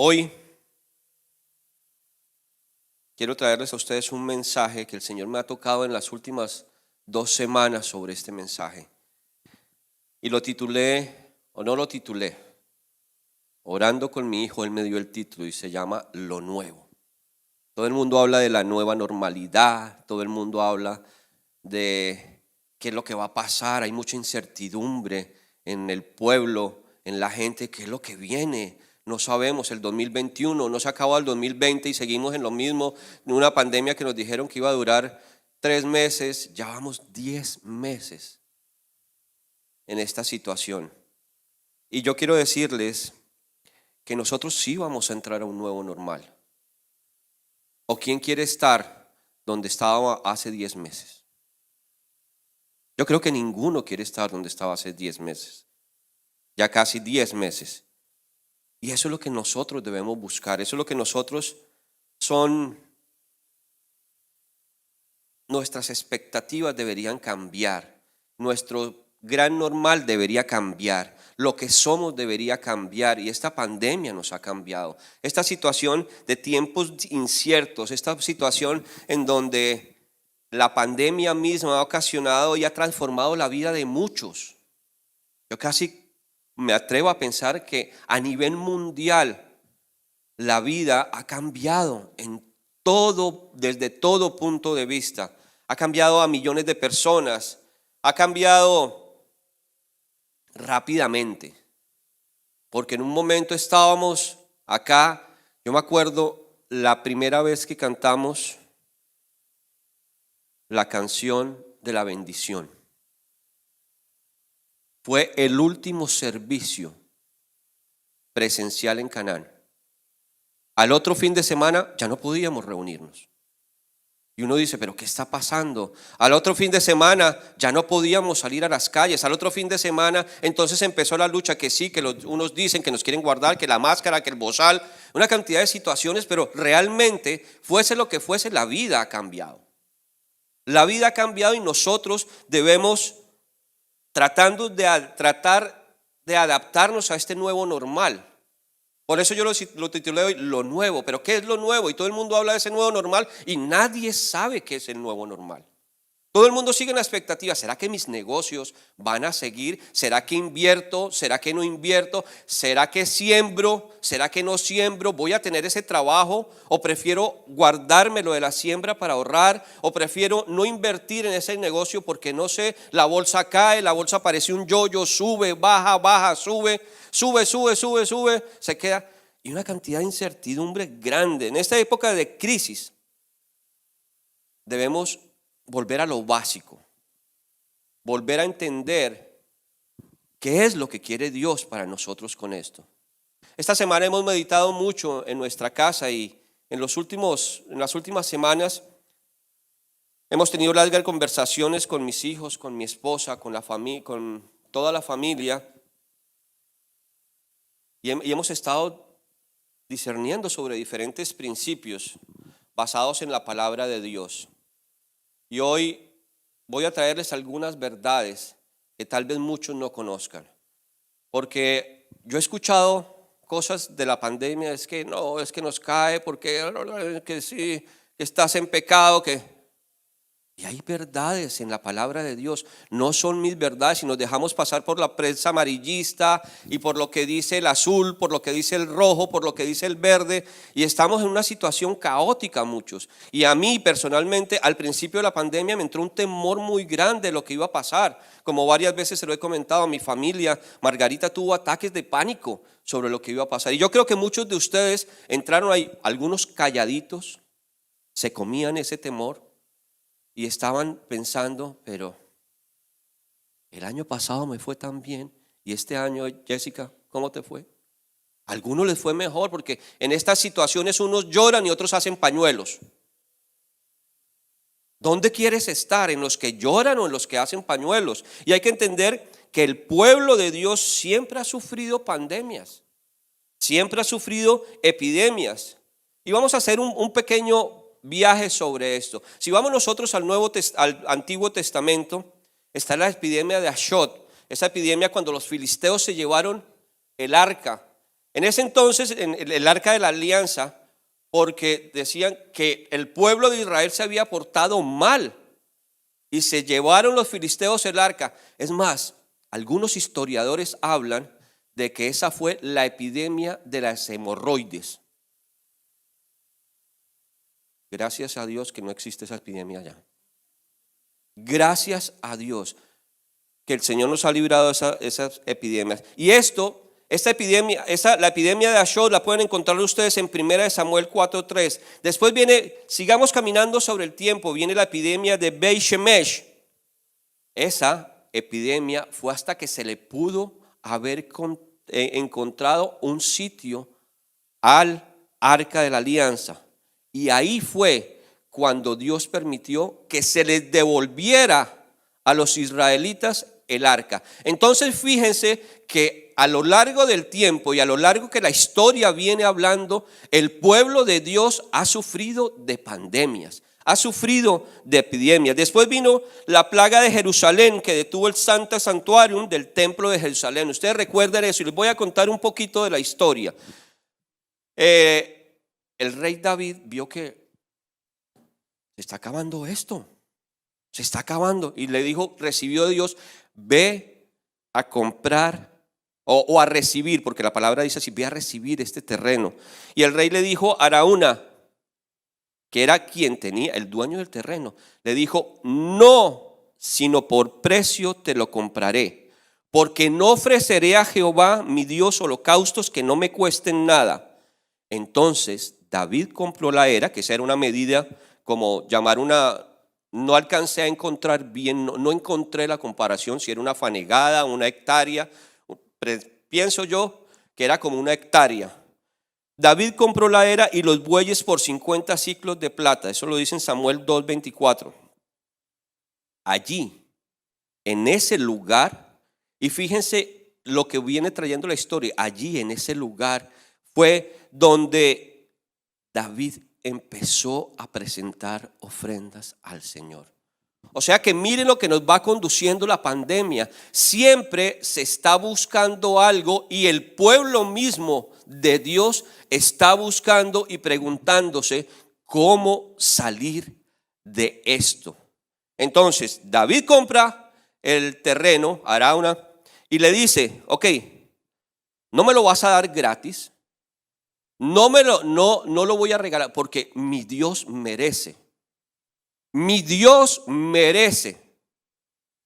Hoy quiero traerles a ustedes un mensaje que el Señor me ha tocado en las últimas 2 semanas sobre este mensaje. Y lo titulé, o no lo titulé, orando con mi hijo, él me dio el título y se llama Lo Nuevo. Todo el mundo habla de la nueva normalidad, todo el mundo habla de qué es lo que va a pasar, hay mucha incertidumbre en el pueblo, en la gente, qué es lo que viene. No sabemos, el 2021, no se acabó el 2020 y seguimos en lo mismo, en una pandemia que nos dijeron que iba a durar 3 meses, ya vamos 10 meses en esta situación. Y yo quiero decirles que nosotros sí vamos a entrar a un nuevo normal. ¿O quién quiere estar donde estaba hace 10 meses? Yo creo que ninguno quiere estar donde estaba hace 10 meses, ya casi 10 meses. Y eso es lo que nosotros debemos buscar, eso es lo que nosotros nuestras expectativas deberían cambiar, nuestro gran normal debería cambiar, lo que somos debería cambiar y esta pandemia nos ha cambiado. Esta situación de tiempos inciertos, esta situación en donde la pandemia misma ha ocasionado y ha transformado la vida de muchos. Yo casi me atrevo a pensar que a nivel mundial la vida ha cambiado en todo, desde todo punto de vista. Ha cambiado a millones de personas, ha cambiado rápidamente, porque en un momento estábamos acá, yo me acuerdo la primera vez que cantamos la canción de la bendición. Fue el último servicio presencial en Canaán. Al otro fin de semana ya no podíamos reunirnos. Y uno dice, ¿pero qué está pasando? Al otro fin de semana ya no podíamos salir a las calles. Al otro fin de semana entonces empezó la lucha que sí, que unos dicen que nos quieren guardar, que la máscara, que el bozal, una cantidad de situaciones, pero realmente fuese lo que fuese, la vida ha cambiado. La vida ha cambiado y nosotros debemos tratar de adaptarnos a este nuevo normal. Por eso yo lo titulé hoy Lo Nuevo. Pero ¿qué es lo nuevo? Y todo el mundo habla de ese nuevo normal y nadie sabe qué es el nuevo normal. Todo el mundo sigue en la expectativa. ¿Será que mis negocios van a seguir? ¿Será que invierto? ¿Será que no invierto? ¿Será que siembro? ¿Será que no siembro? ¿Voy a tener ese trabajo? ¿O prefiero guardarme lo de la siembra para ahorrar? ¿O prefiero no invertir en ese negocio porque no sé, la bolsa cae, la bolsa parece un yoyo, sube, baja, baja, sube, se queda? Y una cantidad de incertidumbre grande. En esta época de crisis debemos volver a lo básico, volver a entender qué es lo que quiere Dios para nosotros con esto. Esta semana hemos meditado mucho en nuestra casa y en las últimas semanas hemos tenido largas conversaciones con mis hijos, con mi esposa, con toda la familia y hemos estado discerniendo sobre diferentes principios basados en la palabra de Dios. Y hoy voy a traerles algunas verdades que tal vez muchos no conozcan. Porque yo he escuchado cosas de la pandemia, es que no, es que nos cae, porque que sí, que estás en pecado, Y hay verdades en la palabra de Dios, no son mis verdades y nos dejamos pasar por la prensa amarillista y por lo que dice el azul, por lo que dice el rojo, por lo que dice el verde y estamos en una situación caótica muchos. Y a mí personalmente al principio de la pandemia me entró un temor muy grande de lo que iba a pasar. Como varias veces se lo he comentado a mi familia, Margarita tuvo ataques de pánico sobre lo que iba a pasar. Y yo creo que muchos de ustedes entraron ahí, algunos calladitos, se comían ese temor. Y estaban pensando, pero el año pasado me fue tan bien y este año, Jessica, ¿cómo te fue? A algunos les fue mejor porque en estas situaciones unos lloran y otros hacen pañuelos. ¿Dónde quieres estar? ¿En los que lloran o en los que hacen pañuelos? Y hay que entender que el pueblo de Dios siempre ha sufrido pandemias, siempre ha sufrido epidemias. Y vamos a hacer un pequeño viaje sobre esto. Si vamos nosotros al Antiguo Testamento, está la epidemia de Ashdod. Esa epidemia cuando los filisteos se llevaron el arca En ese entonces, en el arca de la alianza, porque decían que el pueblo de Israel se había portado mal y se llevaron los filisteos el arca. Es más, algunos historiadores hablan de que esa fue la epidemia de las hemorroides. Gracias a Dios que no existe esa epidemia ya. Gracias a Dios que el Señor nos ha librado de esas epidemias. Y esta epidemia, la epidemia de Ashod la pueden encontrar ustedes en 1 Samuel 4:3. Después viene, sigamos caminando sobre el tiempo, viene la epidemia de Beit Shemesh. Esa epidemia fue hasta que se le pudo haber encontrado un sitio al arca de la alianza. Y ahí fue cuando Dios permitió que se les devolviera a los israelitas el arca. Entonces fíjense que a lo largo del tiempo y a lo largo que la historia viene hablando, el pueblo de Dios ha sufrido de pandemias, ha sufrido de epidemias. Después vino la plaga de Jerusalén, que detuvo el Santo Santuarium del templo de Jerusalén. Ustedes recuerdan eso y les voy a contar un poquito de la historia. El rey David vio que se está acabando esto, se está acabando, y le dijo, recibió de Dios, ve a comprar o a recibir, porque la palabra dice así, ve a recibir este terreno. Y el rey le dijo a Araúna, que era quien tenía, el dueño del terreno, le dijo, no, sino por precio te lo compraré, porque no ofreceré a Jehová mi Dios holocaustos que no me cuesten nada. Entonces David compró la era, que esa era una medida como llamar una, no alcancé a encontrar bien, no encontré la comparación, si era una fanegada, una hectárea, pienso yo que era como una hectárea. David compró la era y los bueyes por 50 siclos de plata, eso lo dice en Samuel 2:24. Allí, en ese lugar, y fíjense lo que viene trayendo la historia, allí en ese lugar fue donde David empezó a presentar ofrendas al Señor. O sea que miren lo que nos va conduciendo la pandemia. Siempre se está buscando algo y el pueblo mismo de Dios está buscando y preguntándose cómo salir de esto. Entonces David compra el terreno, Araúna, y le dice, ok, no me lo vas a dar gratis, no lo voy a regalar, porque mi Dios merece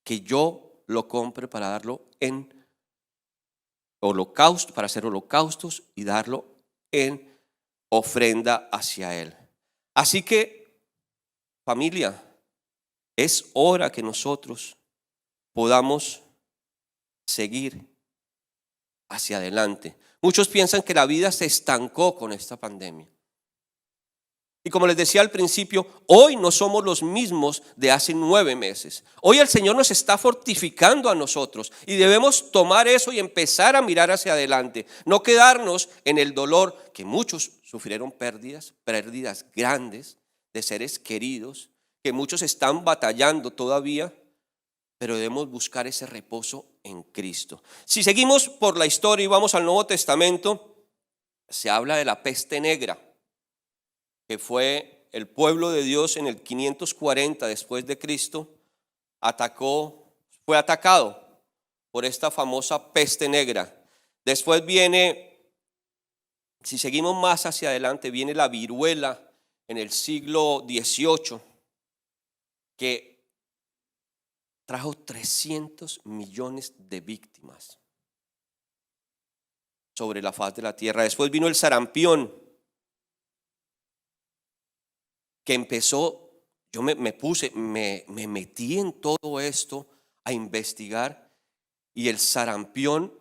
que yo lo compre para darlo en holocausto, para hacer holocaustos y darlo en ofrenda hacia Él. Así que, familia, es hora que nosotros podamos seguir hacia adelante. Muchos piensan que la vida se estancó con esta pandemia. Y como les decía al principio, hoy no somos los mismos de hace 9 meses. Hoy el Señor nos está fortificando a nosotros y debemos tomar eso y empezar a mirar hacia adelante. No quedarnos en el dolor, que muchos sufrieron pérdidas grandes de seres queridos, que muchos están batallando todavía, pero debemos buscar ese reposo en Cristo. Si seguimos por la historia y vamos al Nuevo Testamento, se habla de la peste negra, que fue el pueblo de Dios en el 540 después de Cristo, fue atacado por esta famosa peste negra. Después viene, si seguimos más hacia adelante, viene la viruela en el siglo XVIII, que trajo 300 millones de víctimas sobre la faz de la tierra. Después vino el sarampión, que empezó, yo me metí en todo esto a investigar, y el sarampión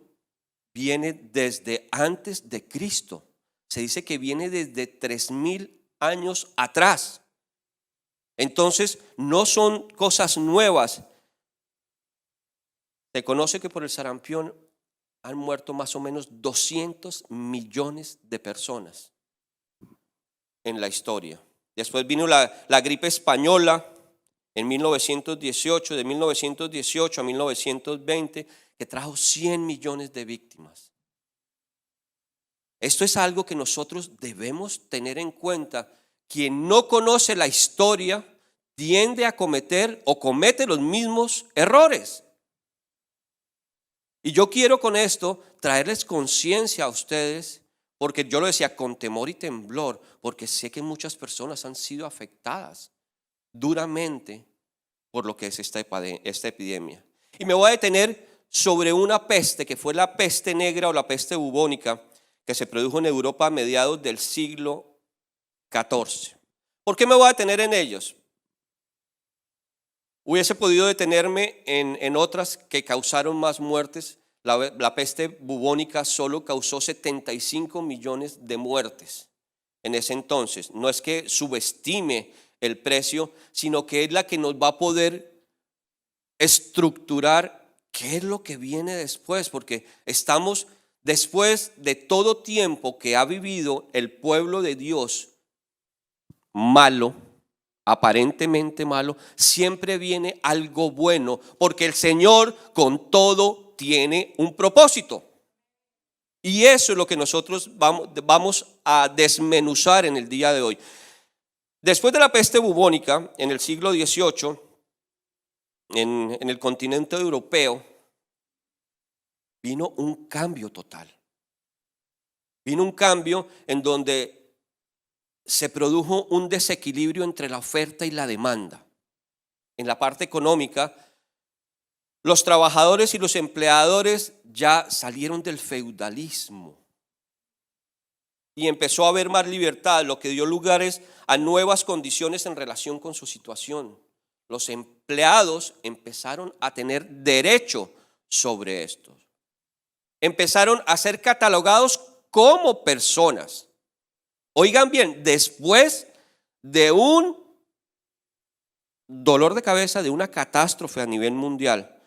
viene desde antes de Cristo. Se dice que viene desde 3000 años atrás. Entonces no son cosas nuevas. Se conoce que por el sarampión han muerto más o menos 200 millones de personas en la historia. Después vino la gripe española en 1918, de 1918 a 1920, que trajo 100 millones de víctimas. Esto es algo que nosotros debemos tener en cuenta. Quien no conoce la historia tiende a cometer o comete los mismos errores. Y yo quiero con esto traerles conciencia a ustedes, porque yo lo decía con temor y temblor, porque sé que muchas personas han sido afectadas duramente por lo que es esta epidemia. Y me voy a detener sobre una peste que fue la peste negra o la peste bubónica que se produjo en Europa a mediados del siglo XIV. ¿Por qué me voy a detener en ellos? Hubiese podido detenerme en otras que causaron más muertes. La peste bubónica solo causó 75 millones de muertes en ese entonces. No es que subestime el precio, sino que es la que nos va a poder estructurar qué es lo que viene después, porque estamos después de todo tiempo que ha vivido el pueblo de Dios malo, aparentemente malo, siempre viene algo bueno, porque el Señor con todo tiene un propósito. Y eso es lo que nosotros vamos a desmenuzar en el día de hoy. Después de la peste bubónica, en el siglo XVIII, en el continente europeo, vino un cambio total. Vino un cambio en donde se produjo un desequilibrio entre la oferta y la demanda. En la parte económica, los trabajadores y los empleadores ya salieron del feudalismo y empezó a haber más libertad, lo que dio lugares a nuevas condiciones en relación con su situación. Los empleados empezaron a tener derecho sobre estos. Empezaron a ser catalogados como personas. Oigan bien, después de un dolor de cabeza, de una catástrofe a nivel mundial,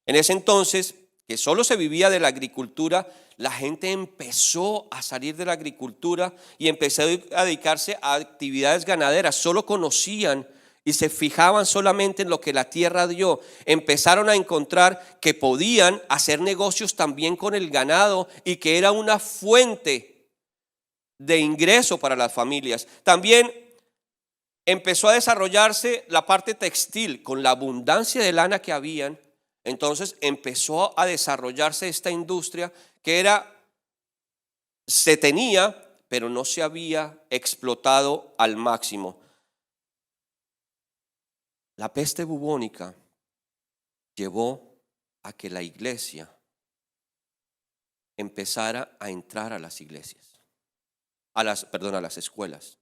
en ese entonces, que solo se vivía de la agricultura, la gente empezó a salir de la agricultura y empezó a dedicarse a actividades ganaderas. Solo conocían y se fijaban solamente en lo que la tierra dio. Empezaron a encontrar que podían hacer negocios también con el ganado y que era una fuente de ingreso para las familias. También empezó a desarrollarse la parte textil con la abundancia de lana que habían. Entonces empezó a desarrollarse esta industria que se tenía, pero no se había explotado al máximo. La peste bubónica llevó a que la iglesia empezara a entrar a las iglesias, a las escuelas.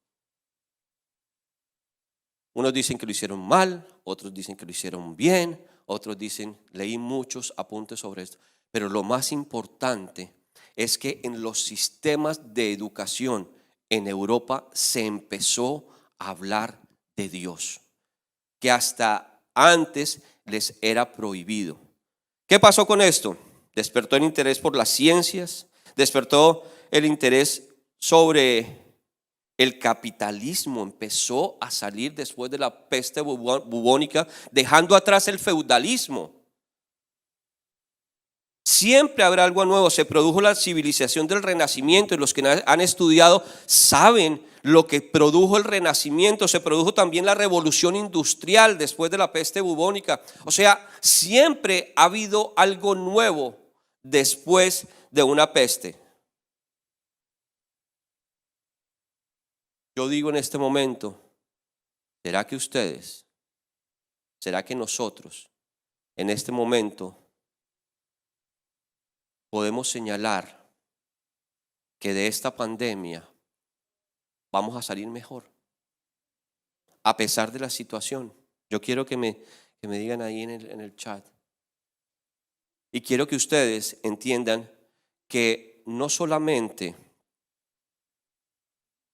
Unos dicen que lo hicieron mal, otros dicen que lo hicieron bien, otros dicen, leí muchos apuntes sobre esto, pero lo más importante es que en los sistemas de educación en Europa se empezó a hablar de Dios, que hasta antes les era prohibido. ¿Qué pasó con esto? Despertó el interés por las ciencias, despertó el interés sobre el capitalismo, empezó a salir después de la peste bubónica, dejando atrás el feudalismo. Siempre habrá algo nuevo. Se produjo la civilización del Renacimiento y los que han estudiado saben lo que produjo el Renacimiento. Se produjo también la revolución industrial después de la peste bubónica. O sea, siempre ha habido algo nuevo después de una peste. Yo digo en este momento, ¿será que ustedes, será que nosotros en este momento podemos señalar que de esta pandemia vamos a salir mejor? A pesar de la situación. Yo quiero que me digan ahí en el chat. Y quiero que ustedes entiendan que no solamente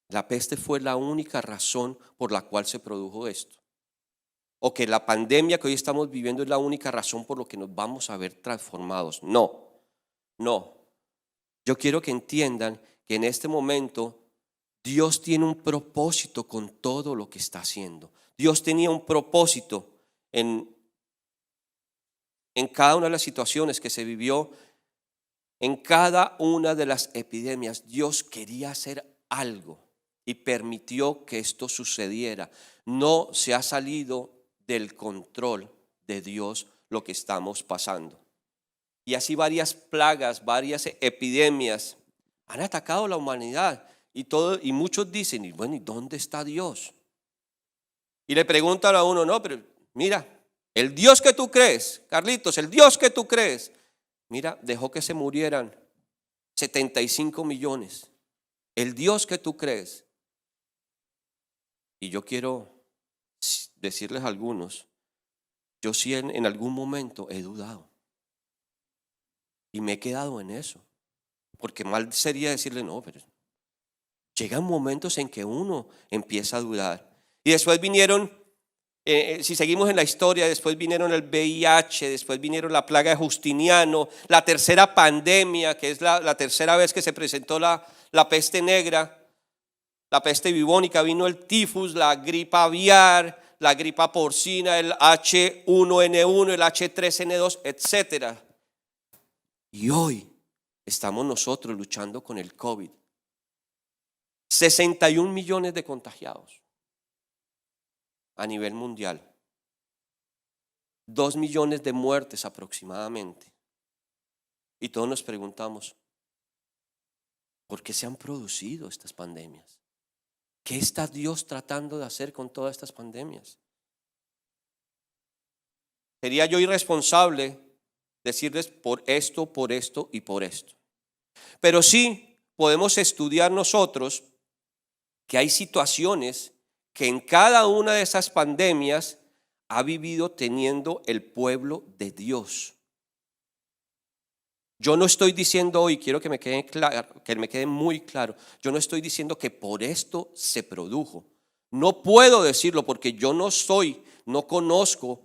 la peste fue la única razón por la cual se produjo esto, o que la pandemia que hoy estamos viviendo es la única razón por la que nos vamos a ver transformados. No. Yo quiero que entiendan que en este momento Dios tiene un propósito con todo lo que está haciendo. Dios tenía un propósito en cada una de las situaciones que se vivió en cada una de las epidemias, Dios quería hacer algo y permitió que esto sucediera. No se ha salido del control de Dios lo que estamos pasando. Y así varias plagas, varias epidemias han atacado a la humanidad. Y muchos dicen, y bueno, ¿y dónde está Dios? Y le preguntan a uno, no, pero mira, el Dios que tú crees, Carlitos, el Dios que tú crees, mira, dejó que se murieran 75 millones. El Dios que tú crees. Y yo quiero decirles a algunos, yo sí en algún momento he dudado. Y me he quedado en eso. Porque mal sería decirle, no, pero llegan momentos en que uno empieza a dudar. Y después vinieron, si seguimos en la historia, después vinieron el VIH, después vinieron la plaga de Justiniano, la tercera pandemia, que es la tercera vez que se presentó la peste negra, la peste bubónica, vino el tifus, la gripa aviar, la gripa porcina, el H1N1, el H3N2, etcétera. Y hoy estamos nosotros luchando con el COVID. 61 millones de contagiados a nivel mundial. 2 millones de muertes aproximadamente. Y todos nos preguntamos, ¿por qué se han producido estas pandemias? ¿Qué está Dios tratando de hacer con todas estas pandemias? Sería yo irresponsable decirles por esto y por esto. Pero sí podemos estudiar nosotros que hay situaciones que en cada una de esas pandemias ha vivido teniendo el pueblo de Dios. Yo no estoy diciendo hoy, quiero que me quede claro, que me quede muy claro, yo no estoy diciendo que por esto se produjo. No puedo decirlo porque yo no conozco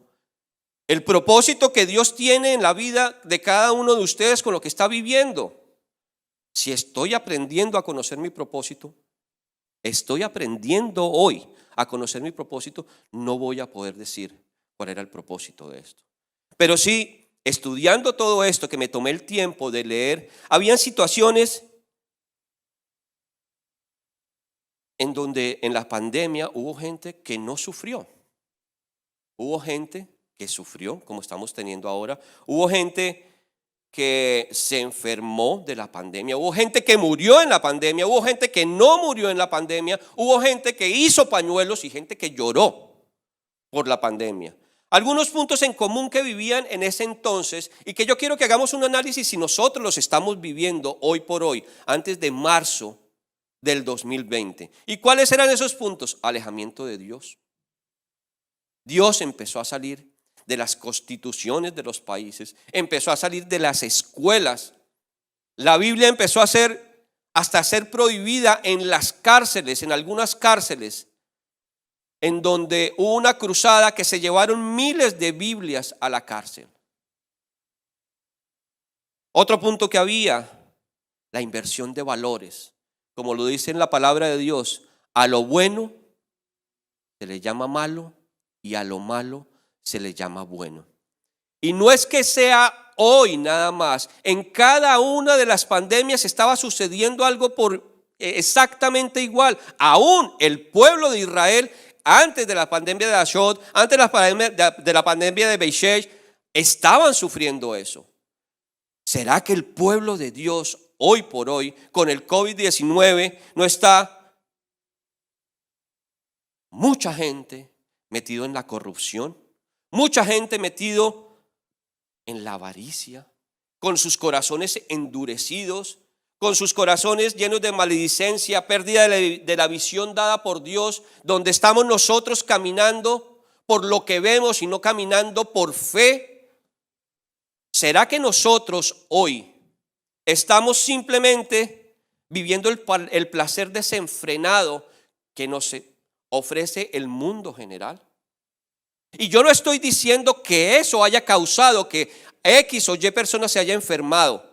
el propósito que Dios tiene en la vida de cada uno de ustedes con lo que está viviendo. Si estoy aprendiendo a conocer mi propósito, estoy aprendiendo hoy a conocer mi propósito, no voy a poder decir cuál era el propósito de esto. Pero sí, estudiando todo esto, que me tomé el tiempo de leer, habían situaciones en donde en la pandemia hubo gente que no sufrió. Hubo gente que sufrió, como estamos teniendo ahora. Hubo gente que se enfermó de la pandemia. Hubo gente que murió en la pandemia. Hubo gente que no murió en la pandemia. Hubo gente que hizo pañuelos y gente que lloró por la pandemia. Algunos puntos en común que vivían en ese entonces y que yo quiero que hagamos un análisis si nosotros los estamos viviendo hoy por hoy, antes de marzo del 2020. ¿Y cuáles eran esos puntos? Alejamiento de Dios. Dios empezó a salir de las constituciones de los países, empezó a salir de las escuelas. La Biblia empezó a ser prohibida en las cárceles, en algunas cárceles, en donde hubo una cruzada que se llevaron miles de Biblias a la cárcel. Otro punto que había, la inversión de valores. Como lo dice en la palabra de Dios, a lo bueno se le llama malo y a lo malo se le llama bueno. Y no es que sea hoy nada más. En cada una de las pandemias estaba sucediendo algo exactamente igual. Aún el pueblo de Israel, antes de la pandemia de Ashod, antes de la pandemia de Beishesh, estaban sufriendo eso. ¿Será que el pueblo de Dios hoy por hoy, con el COVID-19, no está mucha gente metido en la corrupción? Mucha gente metido en la avaricia, con sus corazones endurecidos, con sus corazones llenos de maledicencia, pérdida de la visión dada por Dios, donde estamos nosotros caminando por lo que vemos y no caminando por fe. ¿Será que nosotros hoy estamos simplemente viviendo el placer desenfrenado que nos ofrece el mundo general? Y yo no estoy diciendo que eso haya causado que X o Y persona se haya enfermado,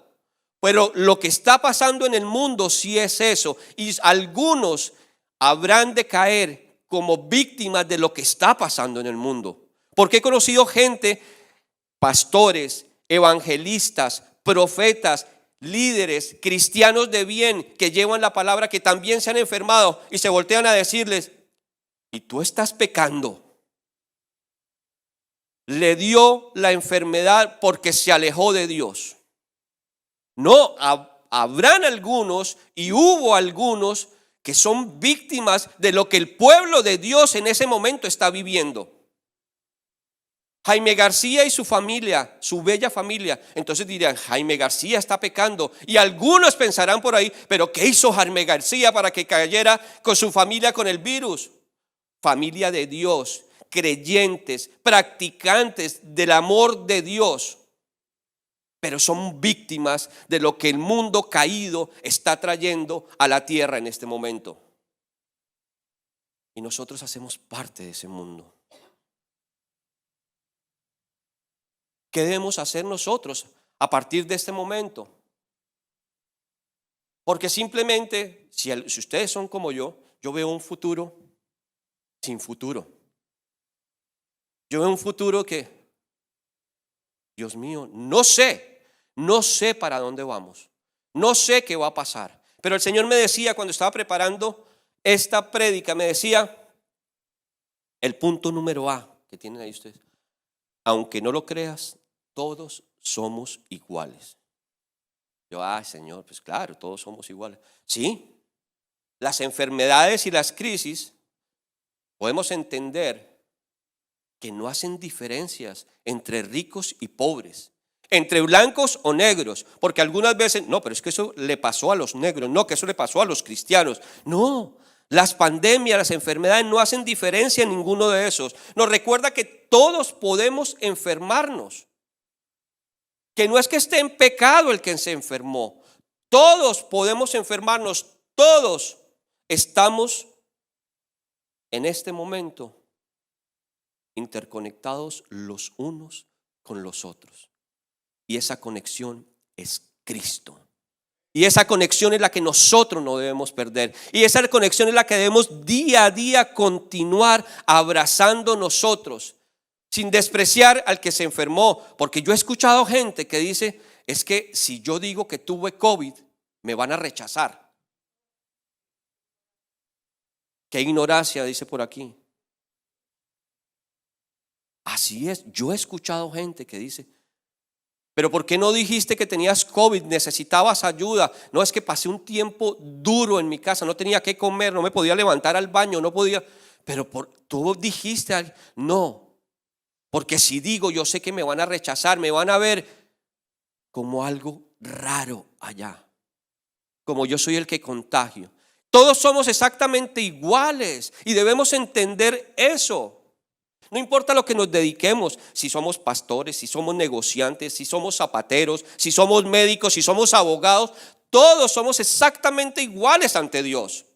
pero lo que está pasando en el mundo sí es eso, y algunos habrán de caer como víctimas de lo que está pasando en el mundo. Porque he conocido gente, pastores, evangelistas, profetas, líderes cristianos de bien que llevan la palabra, que también se han enfermado y se voltean a decirles: y tú estás pecando. Le dio la enfermedad porque se alejó de Dios. No, habrán algunos y hubo algunos que son víctimas de lo que el pueblo de Dios en ese momento está viviendo. Jaime García y su familia, su bella familia, entonces dirían: Jaime García está pecando. Y algunos pensarán por ahí: pero ¿qué hizo Jaime García para que cayera con su familia con el virus? Familia de Dios, creyentes, practicantes del amor de Dios, pero son víctimas de lo que el mundo caído está trayendo a la tierra en este momento. Y nosotros hacemos parte de ese mundo. ¿Qué debemos hacer nosotros a partir de este momento? Porque simplemente, si ustedes son como yo veo un futuro sin futuro. Yo veo un futuro que, Dios mío, no sé para dónde vamos. No sé qué va a pasar. Pero el Señor me decía cuando estaba preparando esta prédica, me decía el punto número A que tienen ahí ustedes: aunque no lo creas, todos somos iguales. Yo, Señor, pues claro, todos somos iguales. Sí, las enfermedades y las crisis podemos entender que no hacen diferencias entre ricos y pobres, entre blancos o negros, porque algunas veces, no, pero es que eso le pasó a los negros, no, que eso le pasó a los cristianos. No, las pandemias, las enfermedades no hacen diferencia en ninguno de esos. Nos recuerda que todos podemos enfermarnos, que no es que esté en pecado el que se enfermó. Todos podemos enfermarnos, todos estamos en este momento interconectados los unos con los otros. Y esa conexión es Cristo. Y esa conexión es la que nosotros no debemos perder. Y esa conexión es la que debemos día a día continuar abrazando nosotros, sin despreciar al que se enfermó. Porque yo he escuchado gente que dice: es que si yo digo que tuve COVID, me van a rechazar. Qué ignorancia, dice por aquí. Así es, yo he escuchado gente que dice: pero ¿por qué no dijiste que tenías COVID? Necesitabas ayuda. No, es que pasé un tiempo duro en mi casa, no tenía que comer, no me podía levantar al baño, no podía. Pero tú dijiste, no, porque si digo, yo sé que me van a rechazar, me van a ver como algo raro allá, como yo soy el que contagio. Todos somos exactamente iguales y debemos entender eso. No importa lo que nos dediquemos, si somos pastores, si somos negociantes, si somos zapateros, si somos médicos, si somos abogados, todos somos exactamente iguales ante Dios.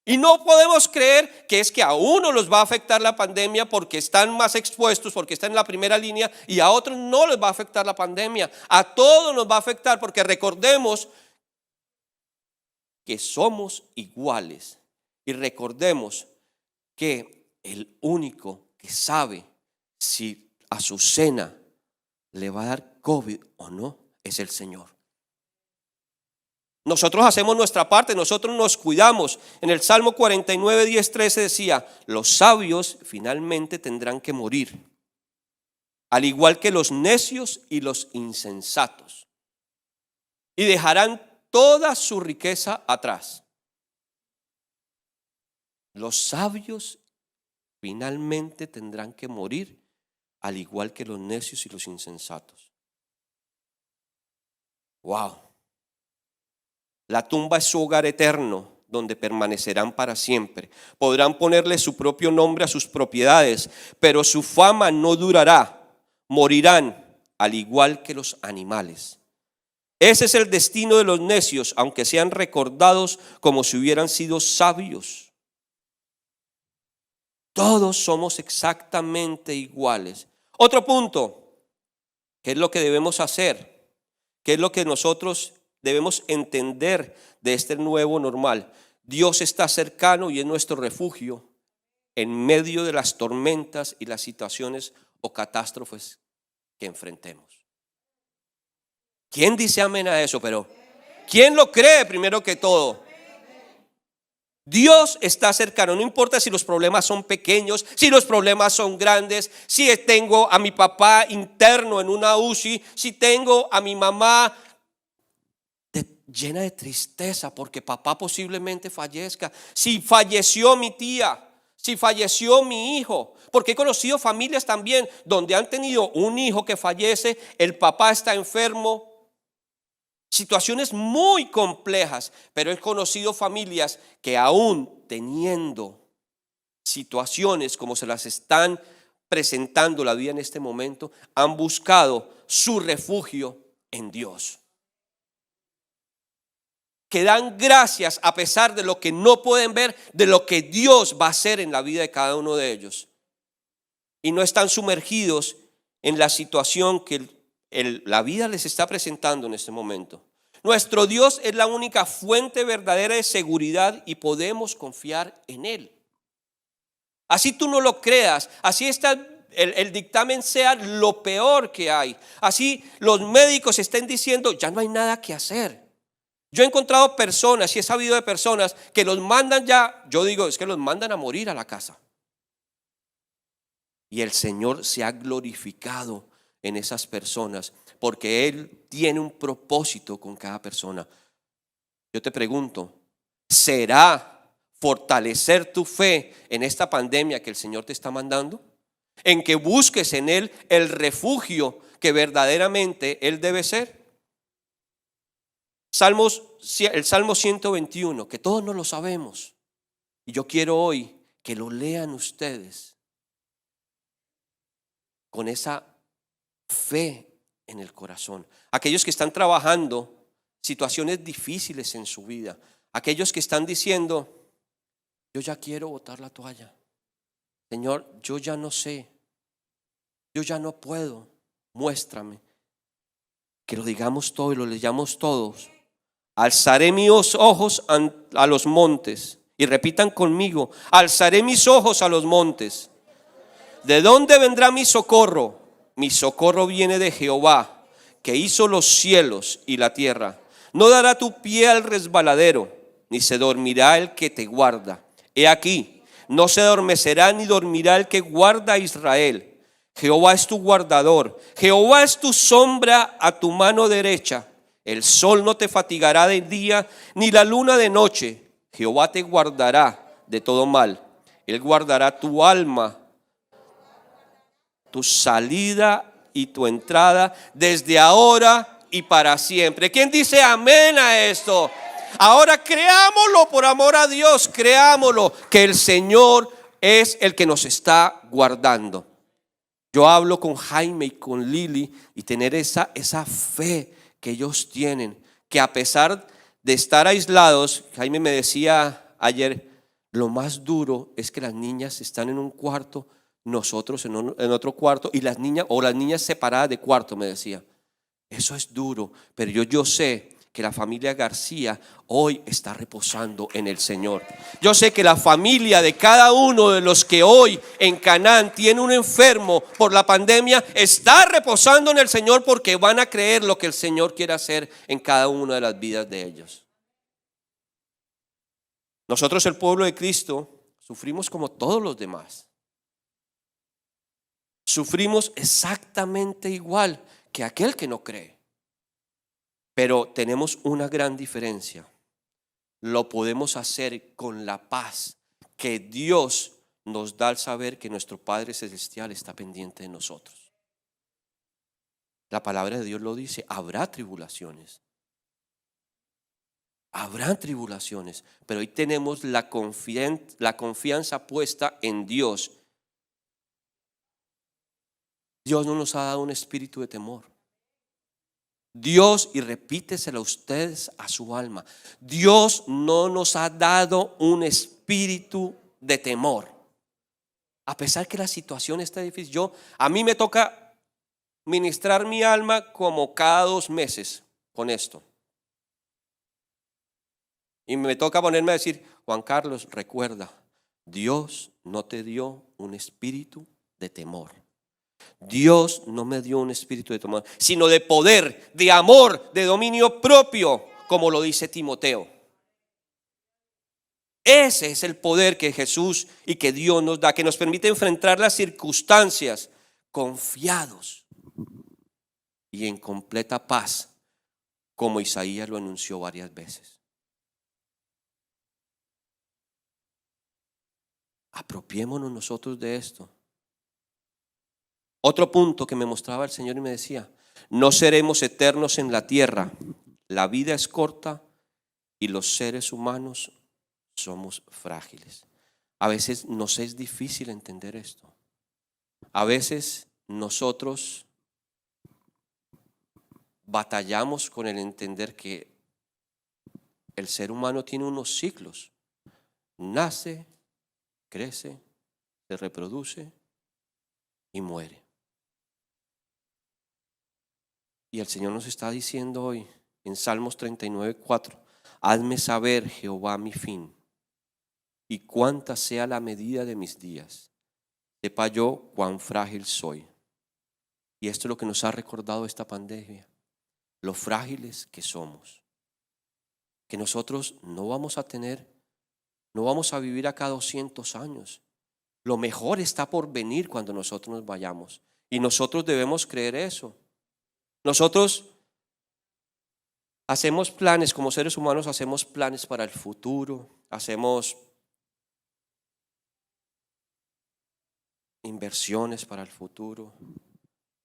Y no podemos creer que es que a uno los va a afectar la pandemia porque están más expuestos, porque están en la primera línea, y a otros no les va a afectar la pandemia. A todos nos va a afectar, porque recordemos que somos iguales. Y recordemos que el único que sabe si a su cena le va a dar COVID o no es el Señor. Nosotros hacemos nuestra parte, nosotros nos cuidamos. En el Salmo 49, 10, 13 decía: los sabios finalmente tendrán que morir, al igual que los necios y los insensatos, y dejarán toda su riqueza atrás. Los sabios finalmente tendrán que morir, al igual que los necios y los insensatos. Wow. La tumba es su hogar eterno, donde permanecerán para siempre. Podrán ponerle su propio nombre a sus propiedades, pero su fama no durará. Morirán al igual que los animales. Ese es el destino de los necios, aunque sean recordados como si hubieran sido sabios. Todos somos exactamente iguales. Otro punto, ¿qué es lo que debemos hacer? ¿Qué es lo que nosotros debemos entender de este nuevo normal? Dios está cercano y es nuestro refugio en medio de las tormentas y las situaciones o catástrofes que enfrentemos. ¿Quién dice amén a eso? Pero ¿quién lo cree primero que todo? Dios está cercano, no importa si los problemas son pequeños, si los problemas son grandes, si tengo a mi papá interno en una UCI, si tengo a mi mamá llena de tristeza porque papá posiblemente fallezca, si falleció mi tía, si falleció mi hijo, porque he conocido familias también donde han tenido un hijo que fallece, el papá está enfermo. Situaciones muy complejas, pero he conocido familias que aún teniendo situaciones como se las están presentando la vida en este momento, han buscado su refugio en Dios. Que dan gracias a pesar de lo que no pueden ver, de lo que Dios va a hacer en la vida de cada uno de ellos. Y no están sumergidos en la situación que la vida les está presentando en este momento. Nuestro Dios es la única fuente verdadera de seguridad y podemos confiar en Él. Así tú no lo creas, así está el dictamen sea lo peor que hay, así los médicos estén diciendo ya no hay nada que hacer. Yo he encontrado personas y he sabido de personas que los mandan ya, yo digo es que los mandan a morir a la casa. Y el Señor se ha glorificado en esas personas porque Él tiene un propósito con cada persona. Yo te pregunto, ¿será fortalecer tu fe en esta pandemia que el Señor te está mandando? En que busques en Él el refugio que verdaderamente Él debe ser. El Salmo 121, que todos no lo sabemos. Y yo quiero hoy que lo lean ustedes con esa fe en el corazón. Aquellos que están trabajando situaciones difíciles en su vida. Aquellos que están diciendo, yo ya quiero botar la toalla. Señor, yo ya no sé. Yo ya no puedo. Muéstrame. Que lo digamos todo y lo leyamos todos. Alzaré mis ojos a los montes. Y repitan conmigo, alzaré mis ojos a los montes. ¿De dónde vendrá mi socorro? Mi socorro viene de Jehová, que hizo los cielos y la tierra. No dará tu pie al resbaladero, ni se dormirá el que te guarda. He aquí, no se adormecerá ni dormirá el que guarda a Israel. Jehová es tu guardador, Jehová es tu sombra a tu mano derecha. El sol no te fatigará de día, ni la luna de noche. Jehová te guardará de todo mal. Él guardará tu alma, tu salida y tu entrada desde ahora y para siempre. ¿Quién dice amén a esto? Ahora creámoslo por amor a Dios, creámoslo que el Señor es el que nos está guardando. Yo hablo con Jaime y con Lili y tener esa fe que ellos tienen, que a pesar de estar aislados, Jaime me decía ayer, lo más duro es que las niñas están en un cuarto, nosotros en otro cuarto y las niñas separadas de cuarto, me decía. Eso es duro, pero yo sé que la familia García hoy está reposando en el Señor. Yo sé que la familia de cada uno de los que hoy en Canaán tiene un enfermo por la pandemia está reposando en el Señor porque van a creer lo que el Señor quiere hacer en cada una de las vidas de ellos. Nosotros, el pueblo de Cristo, sufrimos como todos los demás. Sufrimos exactamente igual que aquel que no cree. Pero tenemos una gran diferencia. Lo podemos hacer con la paz que Dios nos da al saber que nuestro Padre Celestial está pendiente de nosotros. La palabra de Dios lo dice, habrá tribulaciones. Habrán tribulaciones, pero hoy tenemos la confianza puesta en Dios. Dios no nos ha dado un espíritu de temor. Dios, y repíteselo a ustedes a su alma, Dios no nos ha dado un espíritu de temor. A pesar que la situación está difícil, a mí me toca ministrar mi alma como cada 2 meses con esto. Y me toca ponerme a decir, Juan Carlos, recuerda, Dios no te dio un espíritu de temor. Dios no me dio un espíritu de temor, sino de poder, de amor, de dominio propio, como lo dice Timoteo. Ese es el poder que Jesús y que Dios nos da, que nos permite enfrentar las circunstancias confiados y en completa paz, como Isaías lo anunció varias veces. Apropiémonos nosotros de esto. Otro punto que me mostraba el Señor y me decía: no seremos eternos en la tierra. La vida es corta y los seres humanos somos frágiles. A veces nos es difícil entender esto. A veces nosotros batallamos con el entender que el ser humano tiene unos ciclos. Nace, crece, se reproduce y muere. Y el Señor nos está diciendo hoy en Salmos 39:4: hazme saber, Jehová, mi fin, y cuánta sea la medida de mis días. Sepa yo cuán frágil soy. Y esto es lo que nos ha recordado esta pandemia: lo frágiles que somos. Que nosotros no vamos a vivir acá 200 años. Lo mejor está por venir cuando nosotros nos vayamos. Y nosotros debemos creer eso. Nosotros hacemos planes, como seres humanos hacemos planes para el futuro, hacemos inversiones para el futuro,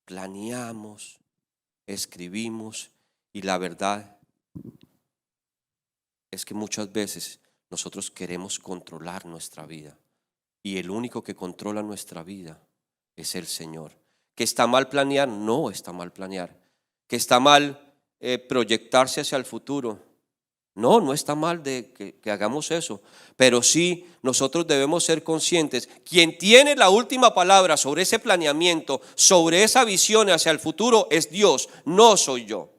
planeamos, escribimos, y la verdad es que muchas veces nosotros queremos controlar nuestra vida, y el único que controla nuestra vida es el Señor. ¿Que está mal planear? No está mal planear. ¿Que está mal proyectarse hacia el futuro? No, no está mal de que hagamos eso, pero sí nosotros debemos ser conscientes. Quien tiene la última palabra sobre ese planeamiento, sobre esa visión hacia el futuro, es Dios, no soy yo.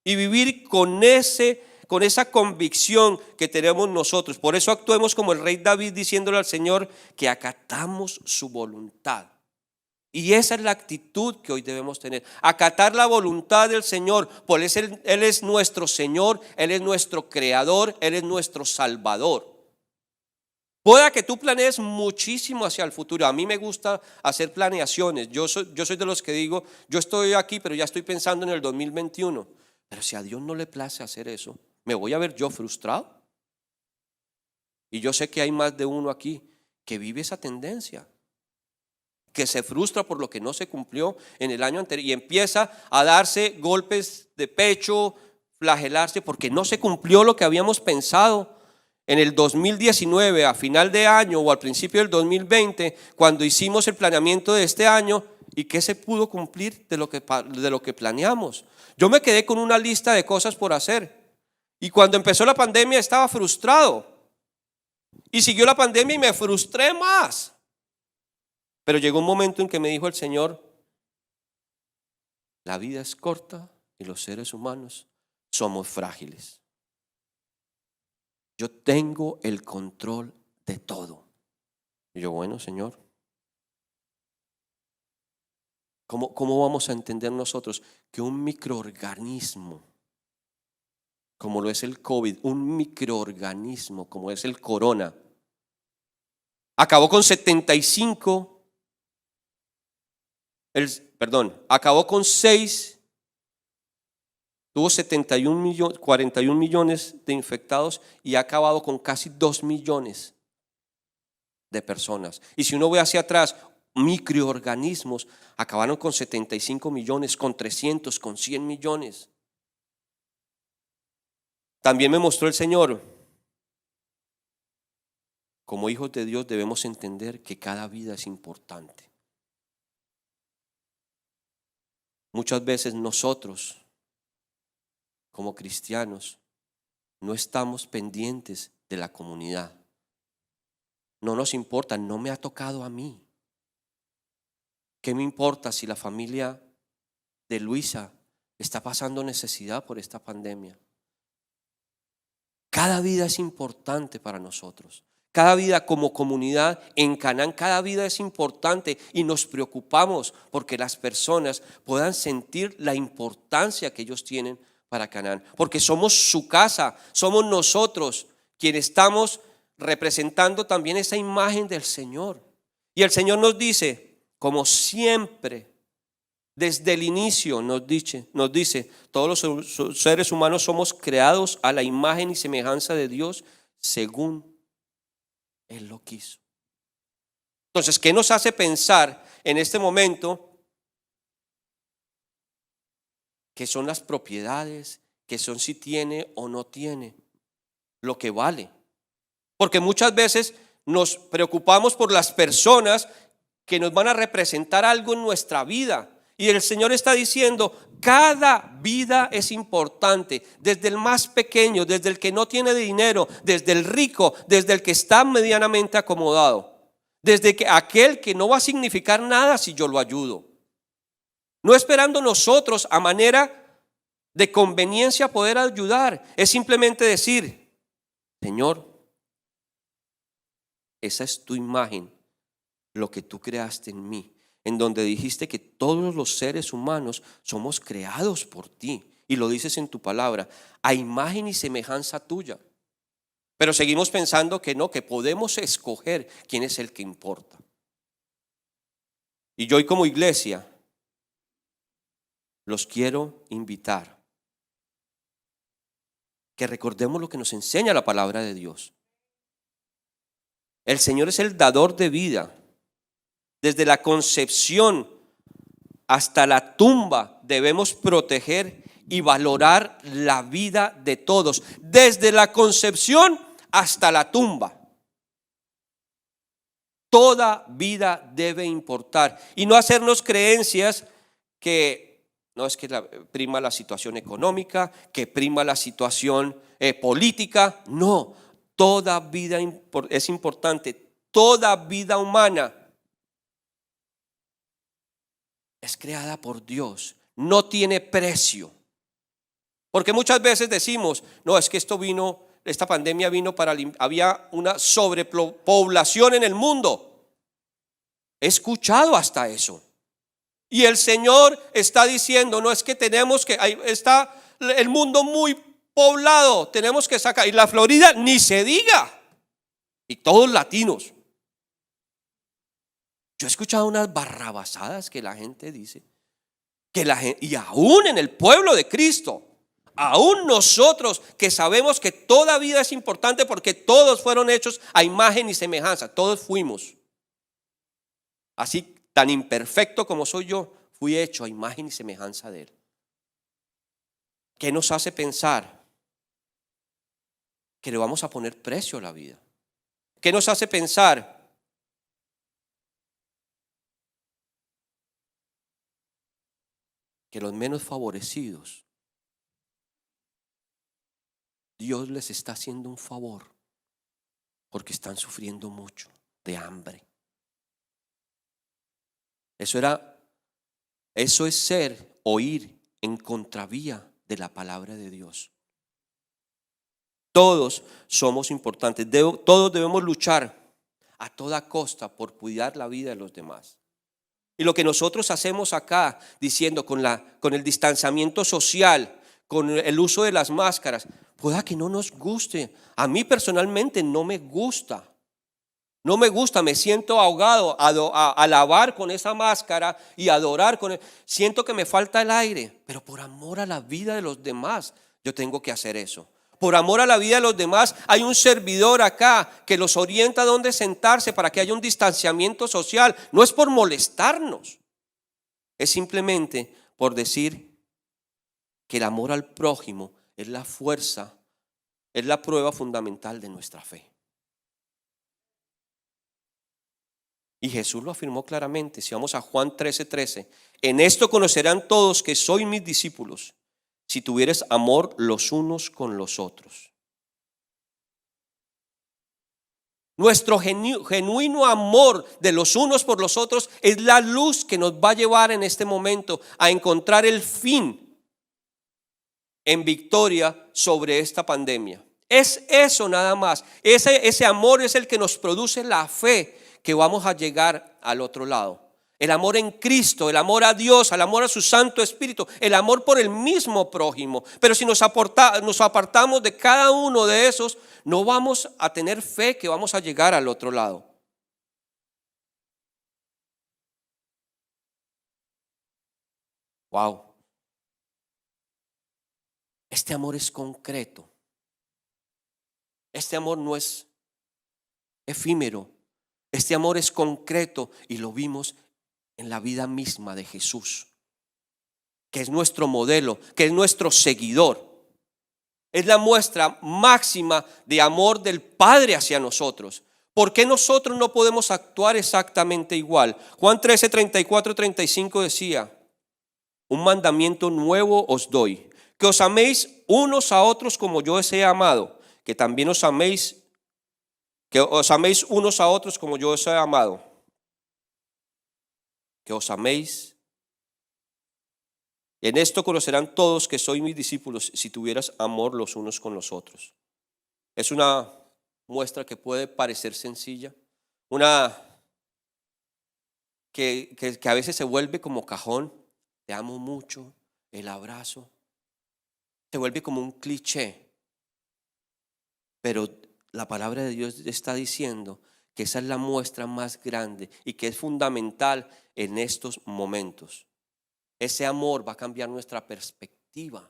Y vivir con esa convicción que tenemos nosotros. Por eso actuemos como el rey David, diciéndole al Señor que acatamos su voluntad. Y esa es la actitud que hoy debemos tener: acatar la voluntad del Señor, pues Él es nuestro Señor, Él es nuestro Creador, Él es nuestro Salvador. Pueda que tú planees muchísimo hacia el futuro. A mí me gusta hacer planeaciones. Yo soy de los que digo: yo estoy aquí, pero ya estoy pensando en el 2021. Pero si a Dios no le place hacer eso, ¿me voy a ver yo frustrado? Y yo sé que hay más de uno aquí que vive esa tendencia, que se frustra por lo que no se cumplió en el año anterior y empieza a darse golpes de pecho, flagelarse porque no se cumplió lo que habíamos pensado en el 2019, a final de año o al principio del 2020, cuando hicimos el planeamiento de este año. ¿Y qué se pudo cumplir de lo que planeamos? Yo me quedé con una lista de cosas por hacer, y cuando empezó la pandemia estaba frustrado, y siguió la pandemia y me frustré más. Pero llegó un momento en que me dijo el Señor: la vida es corta y los seres humanos somos frágiles. Yo tengo el control de todo. Y yo: bueno, Señor, ¿cómo vamos a entender nosotros que un microorganismo, como lo es el COVID, un microorganismo como es el corona, acabó con 6, tuvo 41 millones de infectados y ha acabado con casi 2 millones de personas? Y si uno ve hacia atrás, microorganismos acabaron con 75 millones, con 300, con 100 millones. También me mostró el Señor: como hijos de Dios debemos entender que cada vida es importante. Muchas veces nosotros, como cristianos, no estamos pendientes de la comunidad. No nos importa, no me ha tocado a mí. ¿Qué me importa si la familia de Luisa está pasando necesidad por esta pandemia? Cada vida es importante para nosotros. Cada vida como comunidad en Canaán, cada vida es importante y nos preocupamos porque las personas puedan sentir la importancia que ellos tienen para Canaán. Porque somos su casa, somos nosotros quienes estamos representando también esa imagen del Señor. Y el Señor nos dice, como siempre, desde el inicio nos dice, todos los seres humanos somos creados a la imagen y semejanza de Dios según Él lo quiso. Entonces, ¿qué nos hace pensar en este momento qué son las propiedades, qué son si tiene o no tiene, lo que vale? Porque muchas veces nos preocupamos por las personas que nos van a representar algo en nuestra vida. Y el Señor está diciendo, cada vida es importante, desde el más pequeño, desde el que no tiene dinero, desde el rico, desde el que está medianamente acomodado, desde que aquel que no va a significar nada si yo lo ayudo. No esperando nosotros a manera de conveniencia poder ayudar, es simplemente decir, Señor, esa es tu imagen, lo que tú creaste en mí, en donde dijiste que todos los seres humanos somos creados por ti. Y lo dices en tu palabra, a imagen y semejanza tuya. Pero seguimos pensando que no, que podemos escoger quién es el que importa. Y yo hoy como iglesia los quiero invitar que recordemos lo que nos enseña la palabra de Dios. El Señor es el dador de vida. Desde la concepción hasta la tumba debemos proteger y valorar la vida de todos. Desde la concepción hasta la tumba. Toda vida debe importar. Y no hacernos creencias que no es que prima la situación económica, que prima la situación política. No, toda vida es importante. Toda vida humana es creada por Dios, no tiene precio. Porque muchas veces decimos, no, es que esta pandemia vino había una sobrepoblación en el mundo. He escuchado hasta eso. Y el Señor está diciendo, no es que está el mundo muy poblado, tenemos que sacar, y la Florida ni se diga, y todos latinos. Yo he escuchado unas barrabasadas que la gente dice, y aún en el pueblo de Cristo, aún nosotros que sabemos que toda vida es importante porque todos fueron hechos a imagen y semejanza, todos fuimos. Así tan imperfecto como soy yo, fui hecho a imagen y semejanza de Él. ¿Qué nos hace pensar que le vamos a poner precio a la vida? ¿Qué nos hace pensar que los menos favorecidos, Dios les está haciendo un favor porque están sufriendo mucho de hambre? Eso es oír en contravía de la palabra de Dios. Todos somos importantes, todos debemos luchar a toda costa por cuidar la vida de los demás. Y lo que nosotros hacemos acá, diciendo con el distanciamiento social, con el uso de las máscaras, pueda que no nos guste. A mí personalmente no me gusta. No me gusta, me siento ahogado a alabar con esa máscara y adorar con él. Siento que me falta el aire, pero por amor a la vida de los demás, yo tengo que hacer eso. Por amor a la vida de los demás, hay un servidor acá que los orienta a dónde sentarse para que haya un distanciamiento social. No es por molestarnos, es simplemente por decir que el amor al prójimo es la fuerza, es la prueba fundamental de nuestra fe. Y Jesús lo afirmó claramente. Si vamos a Juan 13:13, en esto conocerán todos que sois mis discípulos, si tuvieres amor los unos con los otros. Nuestro genuino amor de los unos por los otros es la luz que nos va a llevar en este momento a encontrar el fin en victoria sobre esta pandemia. Es eso nada más. Ese amor es el que nos produce la fe que vamos a llegar al otro lado. El amor en Cristo, el amor a Dios, el amor a su Santo Espíritu, el amor por el mismo prójimo. Pero si nos apartamos de cada uno de esos, no vamos a tener fe que vamos a llegar al otro lado. Wow. Este amor es concreto. Este amor no es efímero. Este amor es concreto y lo vimos en la vida misma de Jesús, que es nuestro modelo, que es nuestro seguidor. Es la muestra máxima de amor del Padre hacia nosotros. ¿Por qué nosotros no podemos actuar exactamente igual? Juan 13, 34, 35 decía: un mandamiento nuevo os doy, que os améis unos a otros como yo os he amado, que también os améis unos a otros como yo os he amado. Que os améis. En esto conocerán todos que sois mis discípulos, si tuvieras amor los unos con los otros. Es una muestra que puede parecer sencilla, una que a veces se vuelve como cajón. Te amo mucho, el abrazo. Se vuelve como un cliché. Pero la palabra de Dios está diciendo que esa es la muestra más grande y que es fundamental en estos momentos. Ese amor va a cambiar nuestra perspectiva.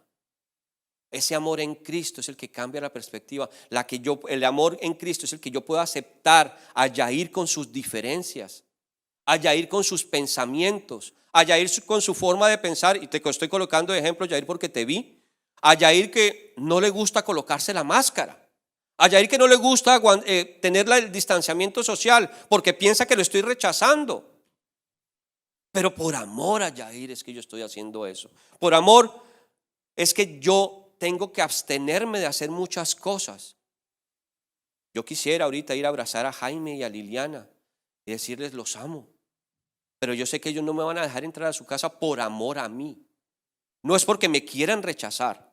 Ese amor en Cristo es el que cambia la perspectiva. El amor en Cristo es el que yo puedo aceptar a Yair con sus diferencias, a Yair con sus pensamientos, a Yair con su forma de pensar. Y te estoy colocando de ejemplo, Yair, porque te vi. A Yair que no le gusta colocarse la máscara. A Yair que no le gusta tener el distanciamiento social porque piensa que lo estoy rechazando. Pero por amor a Yair es que yo estoy haciendo eso. Por amor es que yo tengo que abstenerme de hacer muchas cosas. Yo quisiera ahorita ir a abrazar a Jaime y a Liliana y decirles los amo. Pero yo sé que ellos no me van a dejar entrar a su casa por amor a mí. No es porque me quieran rechazar.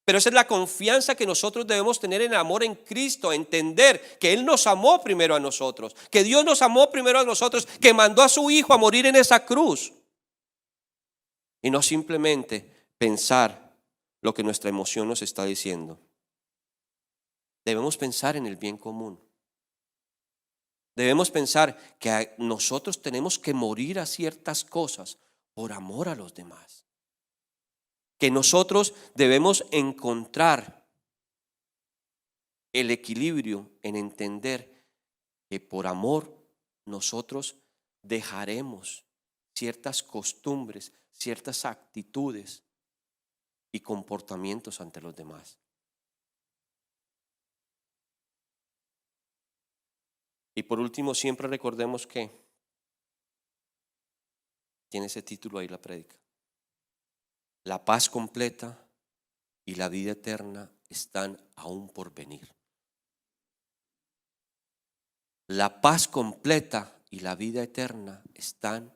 Pero esa es la confianza que nosotros debemos tener en el amor en Cristo, entender que Él nos amó primero a nosotros, que Dios nos amó primero a nosotros, que mandó a su Hijo a morir en esa cruz. Y no simplemente pensar lo que nuestra emoción nos está diciendo. Debemos pensar en el bien común. Debemos pensar que nosotros tenemos que morir a ciertas cosas por amor a los demás. Que nosotros debemos encontrar el equilibrio en entender que por amor nosotros dejaremos ciertas costumbres, ciertas actitudes y comportamientos ante los demás. Y por último, siempre recordemos que tiene ese título ahí la prédica: la paz completa y la vida eterna están aún por venir. La paz completa y la vida eterna están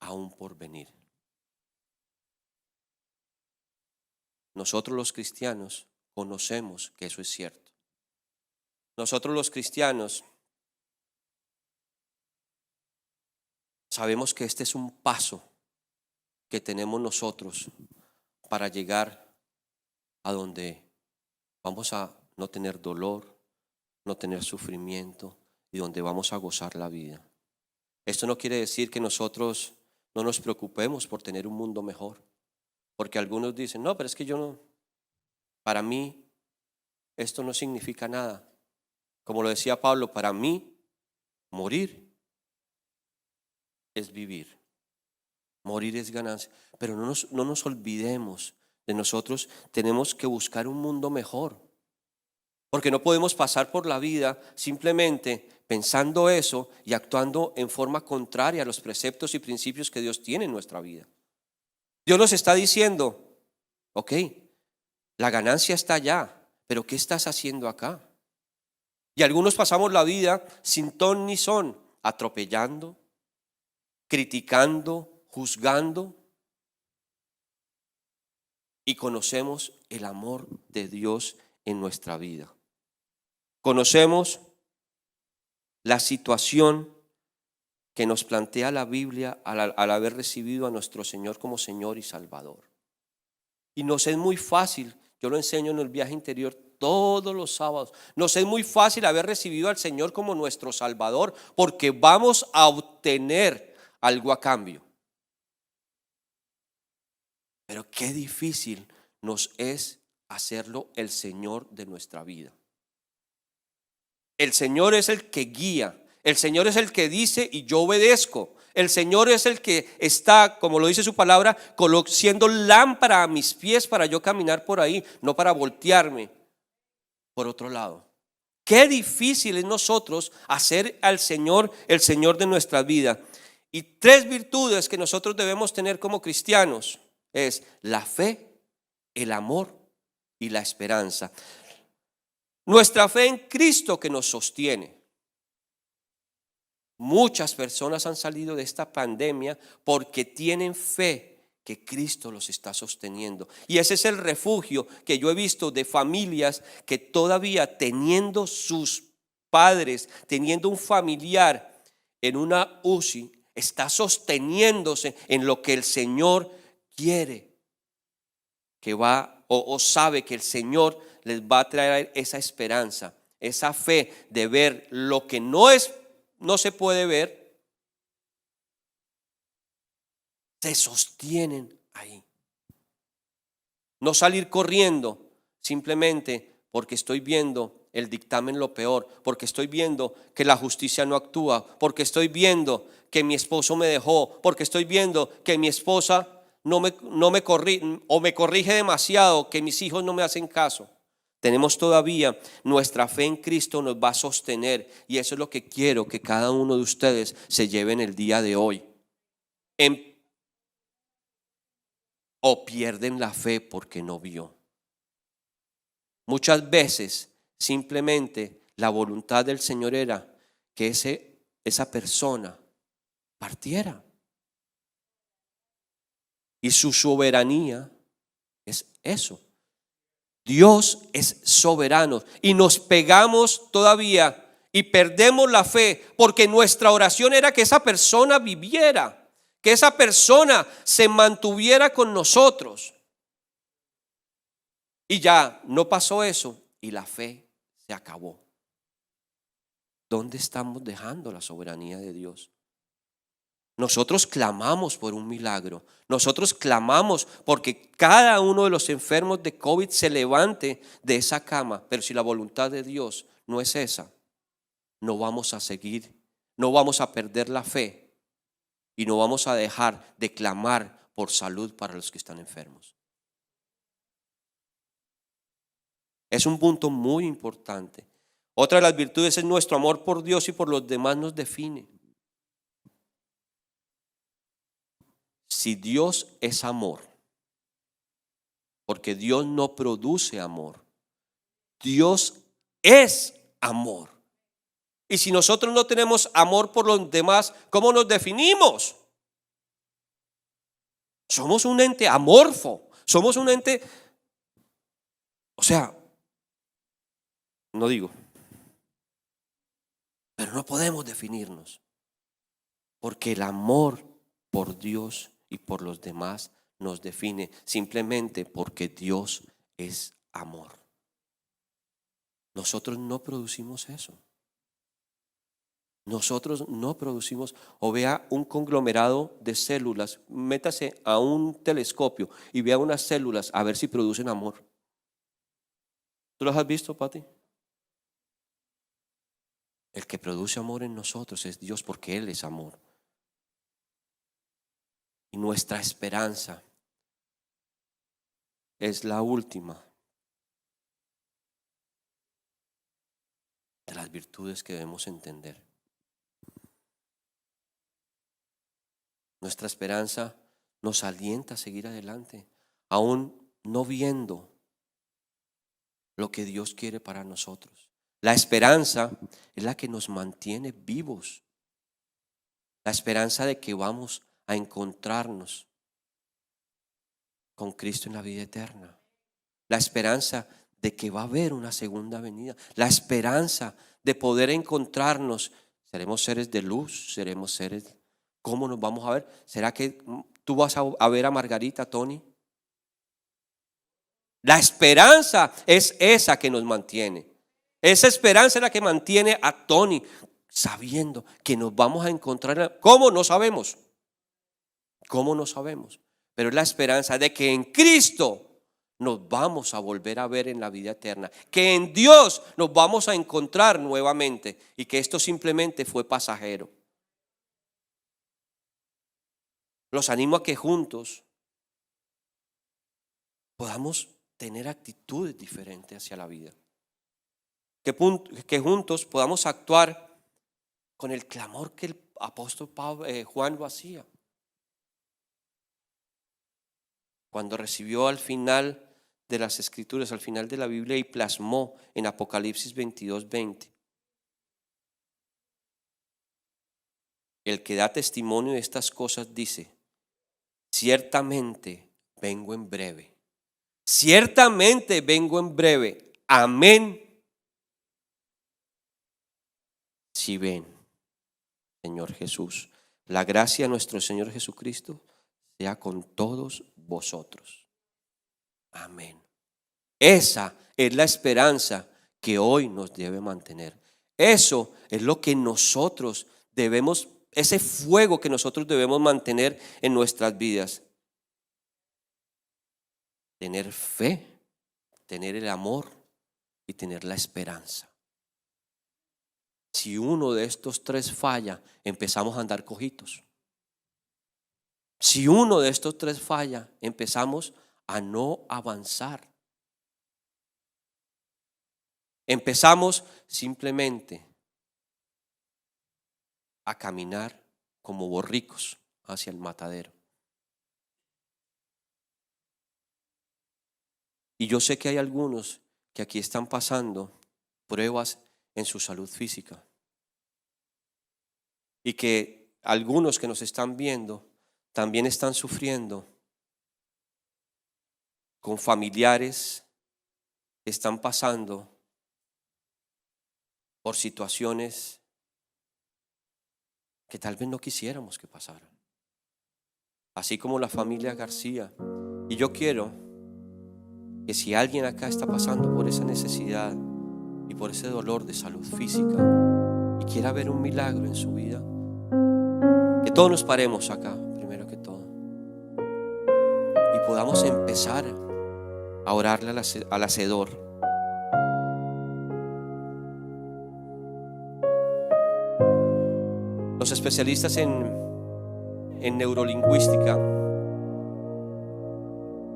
aún por venir. Nosotros los cristianos conocemos que eso es cierto. Nosotros los cristianos sabemos que este es un paso que tenemos nosotros para llegar a donde vamos a no tener dolor, no tener sufrimiento y donde vamos a gozar la vida. Esto no quiere decir que nosotros no nos preocupemos por tener un mundo mejor, porque algunos dicen: no, pero es que yo no, para mí esto no significa nada. Como lo decía Pablo, para mí morir es vivir, morir es ganancia. Pero no nos olvidemos de nosotros, tenemos que buscar un mundo mejor, porque no podemos pasar por la vida simplemente pensando eso y actuando en forma contraria a los preceptos y principios que Dios tiene en nuestra vida. Dios nos está diciendo: ok, la ganancia está allá, pero ¿qué estás haciendo acá? Y algunos pasamos la vida sin ton ni son, atropellando, criticando, juzgando, y conocemos el amor de Dios en nuestra vida. Conocemos la situación que nos plantea la Biblia al haber recibido a nuestro Señor como Señor y Salvador. Y nos es muy fácil, yo lo enseño en el viaje interior todos los sábados, nos es muy fácil haber recibido al Señor como nuestro Salvador porque vamos a obtener algo a cambio. Pero qué difícil nos es hacerlo el Señor de nuestra vida. El Señor es el que guía, el Señor es el que dice y yo obedezco. El Señor es el que está, como lo dice su palabra, siendo lámpara a mis pies para yo caminar por ahí, no para voltearme por otro lado. Qué difícil es nosotros hacer al Señor el Señor de nuestra vida. Y 3 virtudes que nosotros debemos tener como cristianos es la fe, el amor y la esperanza. Nuestra fe en Cristo que nos sostiene. Muchas personas han salido de esta pandemia porque tienen fe que Cristo los está sosteniendo. Y ese es el refugio que yo he visto de familias que todavía teniendo sus padres, teniendo un familiar en una UCI, está sosteniéndose en lo que el Señor quiere, que va o sabe que el Señor les va a traer esa esperanza, esa fe de ver lo que no se puede ver. Se sostienen ahí. No salir corriendo simplemente porque estoy viendo el dictamen lo peor, porque estoy viendo que la justicia no actúa, porque estoy viendo que mi esposo me dejó, porque estoy viendo que mi esposa no me corrige o me corrige demasiado, que mis hijos no me hacen caso. Tenemos todavía nuestra fe en Cristo nos va a sostener y eso es lo que quiero que cada uno de ustedes se lleve en el día de hoy. O pierden la fe porque no vio. Muchas veces simplemente la voluntad del Señor era que esa persona partiera. Y su soberanía es eso. Dios es soberano y nos pegamos todavía y perdemos la fe porque nuestra oración era que esa persona viviera, que esa persona se mantuviera con nosotros. Y ya no pasó eso y la fe se acabó. ¿Dónde estamos dejando la soberanía de Dios? Nosotros clamamos por un milagro. Nosotros clamamos porque cada uno de los enfermos de COVID se levante de esa cama. Pero si la voluntad de Dios no es esa, no vamos a seguir, no vamos a perder la fe y no vamos a dejar de clamar por salud para los que están enfermos. Es un punto muy importante. Otra de las virtudes es nuestro amor por Dios y por los demás nos define. Si Dios es amor, porque Dios no produce amor, Dios es amor. Y si nosotros no tenemos amor por los demás, ¿cómo nos definimos? Somos un ente amorfo, somos un ente, o sea, no digo, pero no podemos definirnos, porque el amor por Dios y por los demás nos define simplemente porque Dios es amor. Nosotros no producimos eso. Nosotros no producimos, o vea un conglomerado de células, métase a un telescopio y vea unas células a ver si producen amor. ¿Tú las has visto, Pati? El que produce amor en nosotros es Dios porque Él es amor. Y nuestra esperanza es la última de las virtudes que debemos entender. Nuestra esperanza nos alienta a seguir adelante, aún no viendo lo que Dios quiere para nosotros. La esperanza es la que nos mantiene vivos. La esperanza de que vamos a encontrarnos con Cristo en la vida eterna. La esperanza de que va a haber una segunda venida, la esperanza de poder encontrarnos. Seremos seres de luz, seremos seres. ¿Cómo nos vamos a ver? ¿Será que tú vas a ver a Margarita, Tony? La esperanza es esa que nos mantiene. Esa esperanza es la que mantiene a Tony, sabiendo que nos vamos a encontrar. ¿Cómo? No sabemos. ¿Cómo? No sabemos. Pero es la esperanza de que en Cristo nos vamos a volver a ver en la vida eterna, que en Dios nos vamos a encontrar nuevamente y que esto simplemente fue pasajero. Los animo a que juntos podamos tener actitudes diferentes hacia la vida, que juntos podamos actuar con el clamor que el apóstol Juan lo hacía cuando recibió al final de las Escrituras, al final de la Biblia, y plasmó en Apocalipsis 22:20. El que da testimonio de estas cosas dice: ciertamente vengo en breve. Ciertamente vengo en breve. Amén. Si ven, Señor Jesús, la gracia de nuestro Señor Jesucristo sea con todos vosotros. Amén. Esa es la esperanza que hoy nos debe mantener. Eso es lo que nosotros debemos, ese fuego que nosotros debemos mantener en nuestras vidas. Tener fe, tener el amor y tener la esperanza. Si uno de estos tres falla, empezamos a andar cojitos. Si uno de estos tres falla, empezamos a no avanzar. Empezamos simplemente a caminar como borricos hacia el matadero. Y yo sé que hay algunos que aquí están pasando pruebas en su salud física. Y que algunos que nos están viendo también están sufriendo con familiares que están pasando por situaciones que tal vez no quisiéramos que pasaran. Así como la familia García. Y yo quiero que si alguien acá está pasando por esa necesidad y por ese dolor de salud física y quiera ver un milagro en su vida, que todos nos paremos acá, primero que todo, y podamos empezar a orarle al Hacedor. Los especialistas en neurolingüística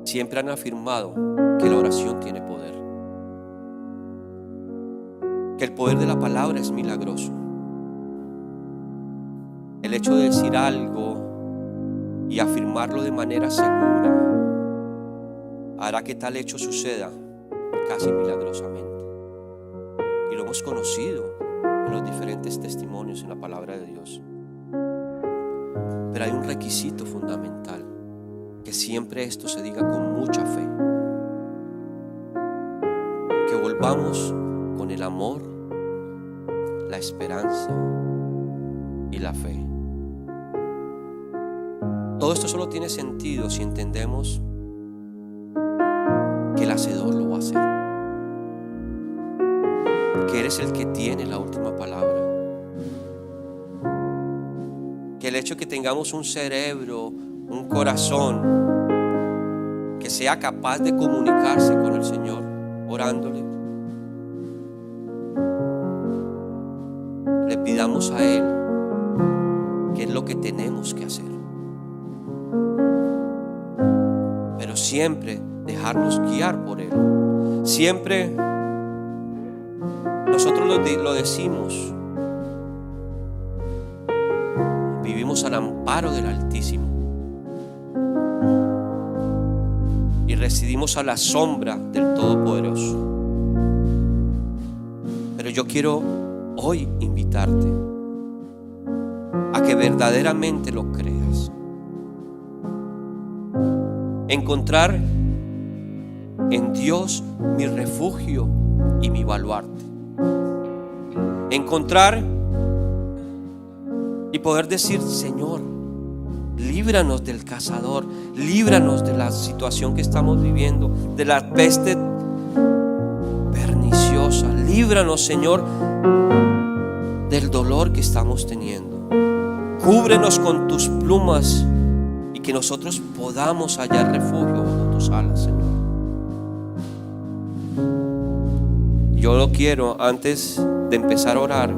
siempre han afirmado que la oración tiene poder, que el poder de la palabra es milagroso. El hecho de decir algo y afirmarlo de manera segura hará que tal hecho suceda casi milagrosamente. Y lo hemos conocido en los diferentes testimonios en la palabra de Dios. Pero hay un requisito fundamental: que siempre esto se diga con mucha fe, que volvamos con el amor, la esperanza y la fe. Todo esto solo tiene sentido si entendemos que el Hacedor lo va a hacer, que eres el que tiene la última palabra, que el hecho de que tengamos un cerebro, un corazón que sea capaz de comunicarse con el Señor orándole, le pidamos a Él qué es lo que tenemos que hacer, pero siempre dejarnos guiar por Él. Siempre nosotros lo decimos, vivimos al amparo del Altísimo y residimos a la sombra del Todopoderoso. Pero yo quiero hoy invitarte a que verdaderamente lo creas. Encontrar en Dios mi refugio y mi baluarte. Encontrar y poder decir: Señor, líbranos del cazador, líbranos de la situación que estamos viviendo, de la peste perniciosa. Líbranos, Señor, del dolor que estamos teniendo. Cúbrenos con tus plumas y que nosotros podamos hallar refugio bajo tus alas, Señor. Yo lo quiero, antes de empezar a orar,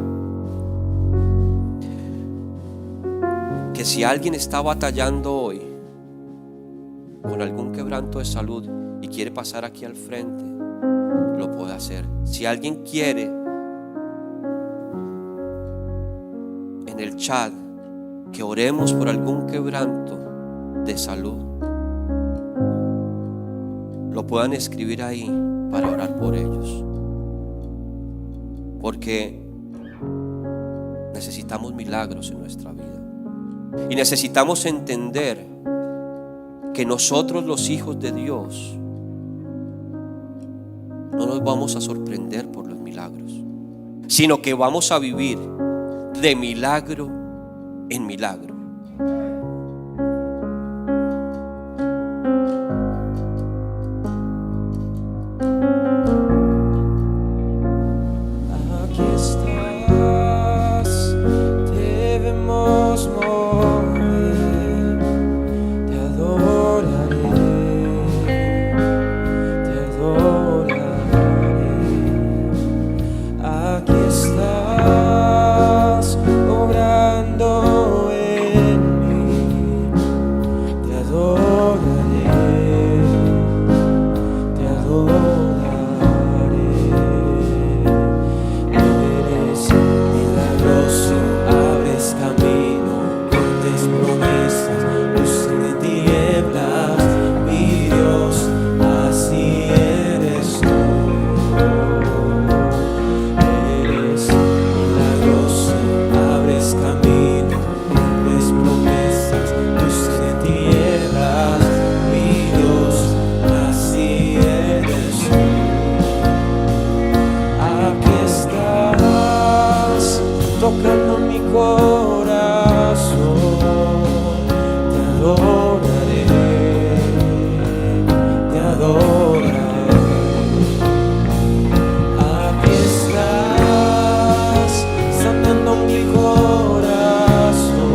que si alguien está batallando hoy con algún quebranto de salud y quiere pasar aquí al frente, lo puede hacer. Si alguien quiere, en el chat, que oremos por algún quebranto de salud, lo puedan escribir ahí para orar por ellos, porque necesitamos milagros en nuestra vida y necesitamos entender que nosotros, los hijos de Dios, no nos vamos a sorprender por los milagros, sino que vamos a vivir de milagro en milagro. Aquí estás, te vemos morir, te adoraré, te adoraré. Aquí estás, obrando en mí, te adoraré, te adoraré. Eres milagroso, abres camino, pones promesas, luz de tinieblas, mi Dios, así eres tú. Eres milagroso, abres camino, pones promesas, luz de tinieblas, mi Dios, así eres tú. Aquí estás, tocando mi corazón, te adoraré, te adoraré. Aquí estás, sanando mi corazón,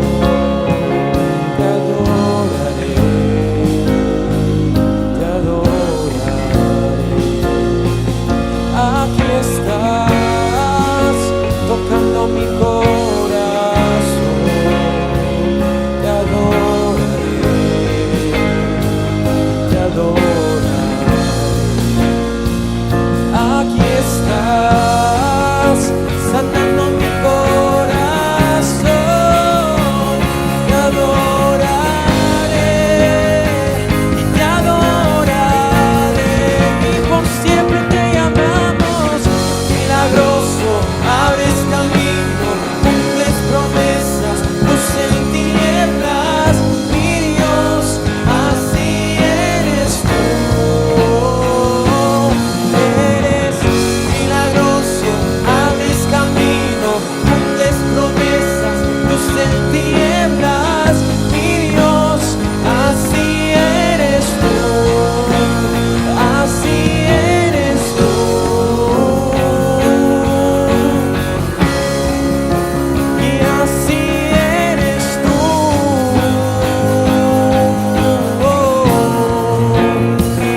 te adoraré, te adoraré. Aquí estás, tocando mi corazón, te adoraré, te adoraré. Aquí estás, sanando mi corazón, te adoraré y te adoraré, y por siempre te amamos. Milagroso, abres camino, cumples promesas, luz en tinieblas, mi Dios, así eres tú. Eres milagroso, abres camino, cumples promesas, luz en tinieblas, mi Dios, así eres tú, así eres tú. Y así eres tú,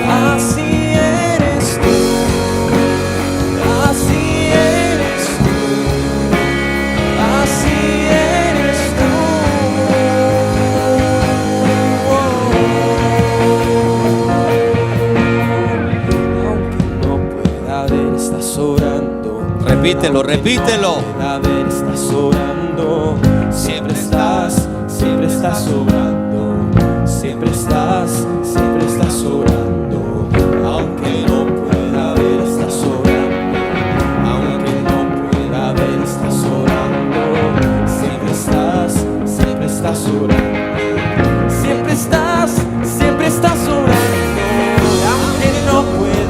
así eres tú, así eres tú, así eres tú. Aunque no pueda ver, estás orando. Repítelo, repítelo. A ver, estás orando, siempre estás orando, siempre estás orando. Aunque no pueda ver, estás orando, aunque no pueda ver, estás orando, siempre estás orando, siempre estás orando. Aunque no pueda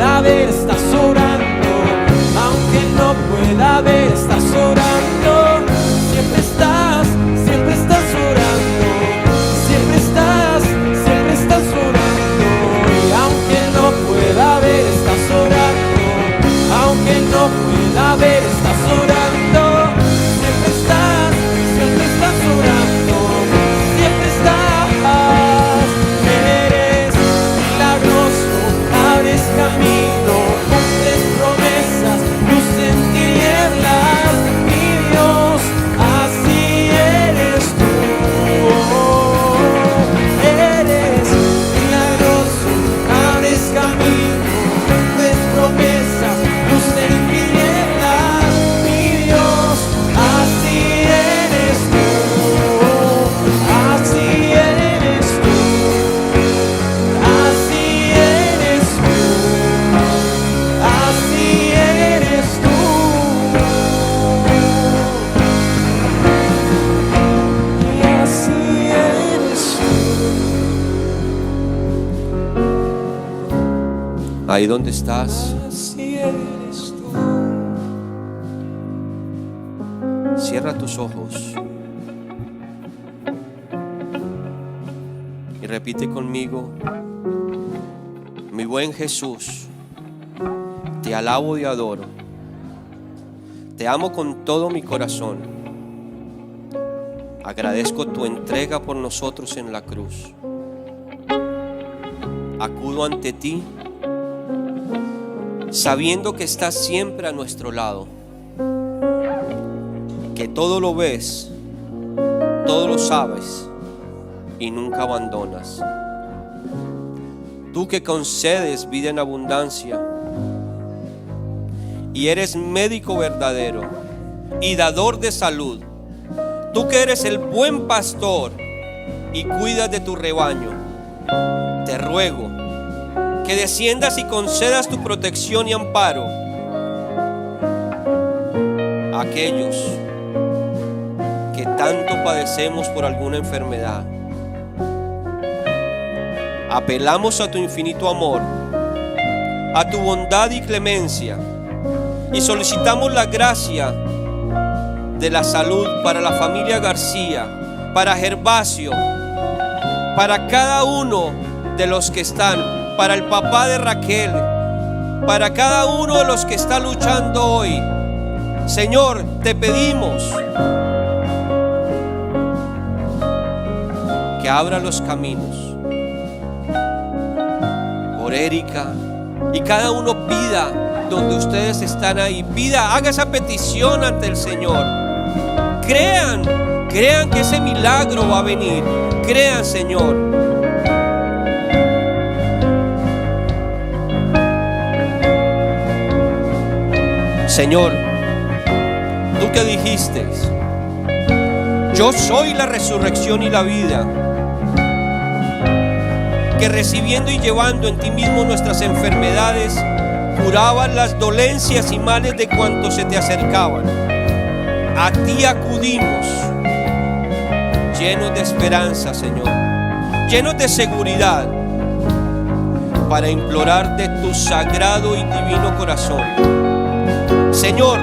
Ahí donde estás, Así eres tú. cierra tus ojos y repite conmigo: mi buen Jesús, te alabo y adoro. Te amo con todo mi corazón. Agradezco tu entrega por nosotros en la cruz. Acudo ante ti sabiendo que estás siempre a nuestro lado, que todo lo ves, todo lo sabes y nunca abandonas. Tú que concedes vida en abundancia y eres médico verdadero y dador de salud. Tú que eres el buen pastor y cuidas de tu rebaño. Te ruego que desciendas y concedas tu protección y amparo a aquellos que tanto padecemos por alguna enfermedad. Apelamos a tu infinito amor, a tu bondad y clemencia, y solicitamos la gracia de la salud para la familia García, para Gervasio, para cada uno de los que están, para el papá de Raquel, para cada uno de los que está luchando hoy. Señor, te pedimos que abra los caminos por Erika, y cada uno pida donde ustedes están ahí, pida, haga esa petición ante el Señor. Crean que ese milagro va a venir. Crean, Señor. Señor, tú que dijiste: yo soy la resurrección y la vida, que recibiendo y llevando en ti mismo nuestras enfermedades, curaban las dolencias y males de cuantos se te acercaban. A ti acudimos, llenos de esperanza, Señor, llenos de seguridad, para implorar de tu sagrado y divino corazón. Señor,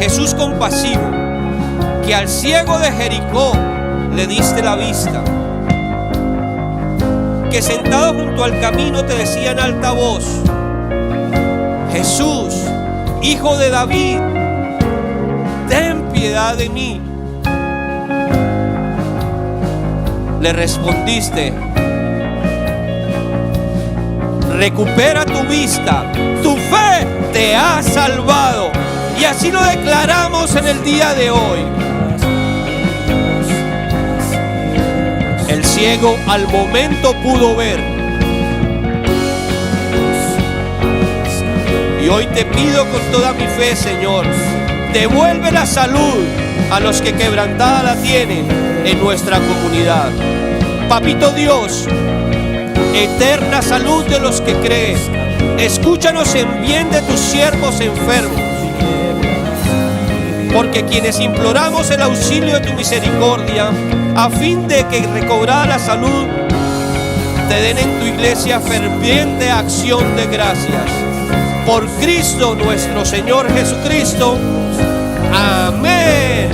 Jesús compasivo, que al ciego de Jericó le diste la vista, que sentado junto al camino te decía en alta voz: Jesús, Hijo de David, ten piedad de mí. Le respondiste: recupera tu vista, tu fe te ha salvado. Y así lo declaramos en el día de hoy. El ciego al momento pudo ver. Y hoy te pido con toda mi fe, Señor, devuelve la salud a los que quebrantada la tienen en nuestra comunidad. Papito Dios, eterna salud de los que creen. Escúchanos en bien de tus siervos enfermos, porque quienes imploramos el auxilio de tu misericordia, a fin de que recobrada la salud, te den en tu iglesia ferviente acción de gracias. Por Cristo nuestro Señor Jesucristo. Amén.